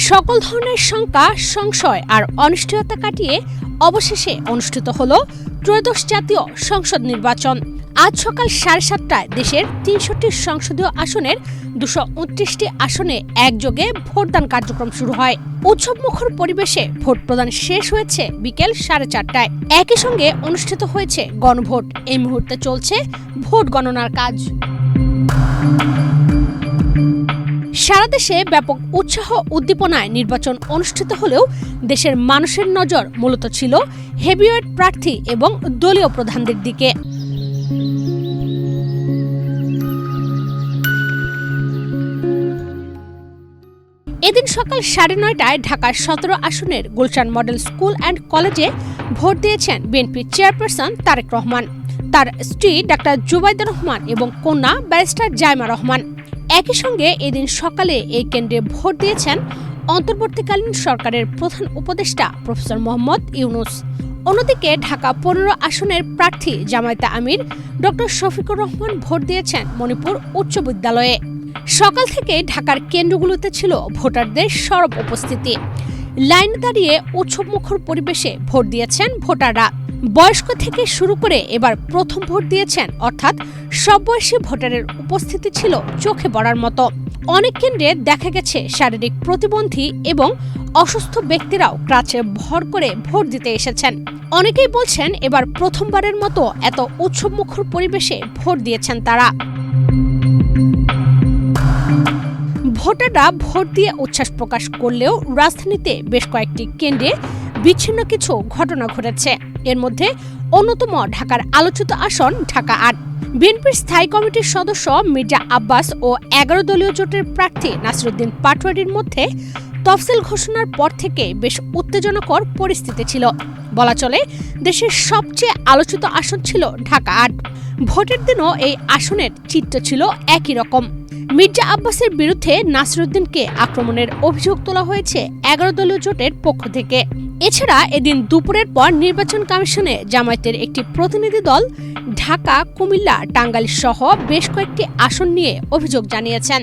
সকল ধরনের শঙ্কা, সংশয় আর অনিশ্চয়তা কাটিয়ে অবশেষে অনুষ্ঠিত হল ত্রয়োদশ জাতীয় সংসদ নির্বাচন। আজ সকাল 7:30টায় দেশের 63টি সংসদীয় আসনের 229টি আসনে একযোগে ভোটদান কার্যক্রম শুরু হয়। উৎসবমুখর পরিবেশে ভোট প্রদান শেষ হয়েছে বিকেল 4:30টায়। একই সঙ্গে অনুষ্ঠিত হয়েছে গণভোট। এই মুহূর্তে চলছে ভোট গণনার কাজ। সারা দেশে ব্যাপক উৎসাহ উদ্দীপনায় নির্বাচন অনুষ্ঠিত হলেও দেশের মানুষের নজর মূলত ছিল হেভিওয়েট প্রার্থী এবং দলীয় প্রধানদের দিকে। এদিন সকাল 9:30টায় ঢাকার 17 আসনের গুলশান মডেল স্কুল অ্যান্ড কলেজে ভোট দিয়েছেন বিএনপি চেয়ারপারসন তারেক রহমান, তার স্ত্রী ডাক্তার জুবাইদা রহমান এবং কন্যা ব্যারিস্টার জাইমা রহমান। একই সঙ্গে এদিন সকালে এই কেন্দ্রে ভোট দিয়েছেন অন্তর্বর্তীকালীন সরকারের প্রধান উপদেষ্টা প্রফেসর মোহাম্মদ ইউনুস। অন্যদিকে ঢাকা 15 আসনের প্রার্থী জামায়াতে আমির ডক্টর শফিকুর রহমান ভোট দিয়েছেন মণিপুর উচ্চ বিদ্যালয়ে। সকাল থেকে ঢাকার কেন্দ্রগুলোতে ছিল ভোটারদের সরব উপস্থিতি। লাইনে দাঁড়িয়ে উৎসবমুখর পরিবেশে ভোট দিয়েছেন ভোটাররা। বয়স্ক থেকে শুরু করে এবার প্রথম ভোট দিয়েছেন, অর্থাৎ সব বয়সী ভোটারের উপস্থিতি ছিল চোখে পড়ার মতো। অনেক কেন্দ্রে দেখা গেছে শারীরিক প্রতিবন্ধী এবং অসুস্থ ব্যক্তিরাও ক্রাচে ভর করে ভোট দিতে এসেছেন। অনেকেই বলছেন এবার প্রথমবারের মতো এত উৎসবমুখর পরিবেশে ভোট দিয়েছেন তারা। ভোটাররা ভোট দিয়ে উচ্ছ্বাস প্রকাশ করলেও রাজধানীতে বেশ কয়েকটি কেন্দ্রে বিচ্ছিন্ন কিছু ঘটনা ঘটেছে। এর মধ্যে অন্যতম ঢাকার আলোচিত আসন ঢাকা ৮। বিএনপির স্থায়ী কমিটির সদস্য মির্জা আব্বাস ও 11 দলীয় জোটের প্রার্থী নাসিরউদ্দিন পাটোয়ারির মধ্যে তফসিল ঘোষণার পর থেকে বেশ উত্তেজনাকর পরিস্থিতি ছিল। বলা চলে দেশের সবচেয়ে আলোচিত আসন ছিল ঢাকা ৮। ভোটের দিনও এই আসনের চিত্র ছিল একই রকম। মির্জা আব্বাসের বিরুদ্ধে নাসিরউদ্দিনকে আক্রমণের অভিযোগ তোলা হয়েছে 11 দলীয় জোটের পক্ষ থেকে। এছাড়া এদিন দুপুরের পর নির্বাচন কমিশনে জামায়াতের একটি প্রতিনিধি দল ঢাকা, কুমিল্লা, টাঙ্গাইল সহ বেশ কয়েকটি আসন নিয়ে অভিযোগ জানিয়েছেন।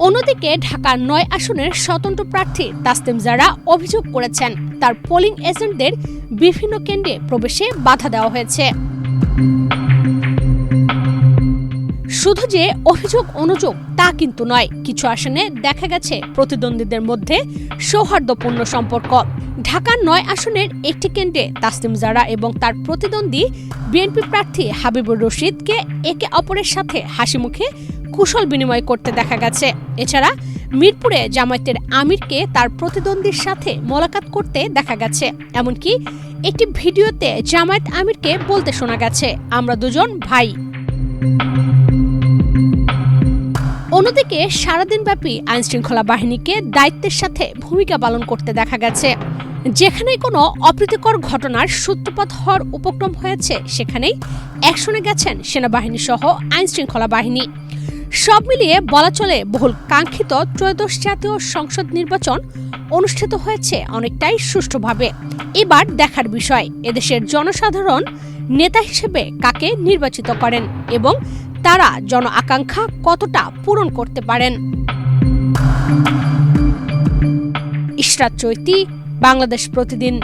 অন্যদিকে ঢাকা 9 আসনের স্বতন্ত্র প্রার্থী তাসলিম জারা অভিযোগ করেছেন তার পোলিং এজেন্টদের বিভিন্ন কেন্দ্রে প্রবেশে বাধা দেওয়া হয়েছে। শুধু যে অভিযোগ অনুযোগ তা কিন্তু নয়, কিছু আসনে দেখা গেছে প্রতিদ্বন্দ্বীদের মধ্যে সৌহার্দ্যপূর্ণ সম্পর্ক। ঢাকা 9 আসনের একটি কেন্দ্রে তাসলিম জারা এবং তার প্রতিদ্বন্দ্বী বিএনপি প্রার্থী হাবিবুর রশিদকে একে অপরের সাথে হাসিমুখে কুশল বিনিময় করতে দেখা গেছে। এছাড়া মিরপুরে জামায়াতের আমিরকে তার প্রতিদ্বন্দ্বীর সাথে মোলাকাত করতে দেখা গেছে। এমনকি একটি ভিডিওতে জামায়াত আমিরকে বলতে শোনা গেছে, আমরা দুজন ভাই। অন্যদিকে সারাদিনব্যাপী আইনশৃঙ্খলা বাহিনীকে দায়িত্বের সাথে ভূমিকা পালন করতে দেখা গেছে। যেখানেই কোনো অপ্রীতিকর ঘটনার সূত্রপাত হওয়ার উপক্রম হয়েছে সেখানেই অ্যাকশনে গেছেন সেনাবাহিনী সহ আইনশৃঙ্খলা বাহিনী। সব মিলিয়ে বলা চলে বহুল কাঙ্ক্ষিত ত্রয়োদশ জাতীয় সংসদ নির্বাচন অনুষ্ঠিত হয়েছে অনেকটাই সুষ্ঠুভাবে। এবার দেখার বিষয় এদেশের জনসাধারণ নেতা হিসেবে কাকে নির্বাচিত করেন এবং তারা জন আকাঙ্ক্ষা কতটা পূরণ করতে পারেন। ইশরাত চৈতি, বাংলাদেশ প্রতিদিন।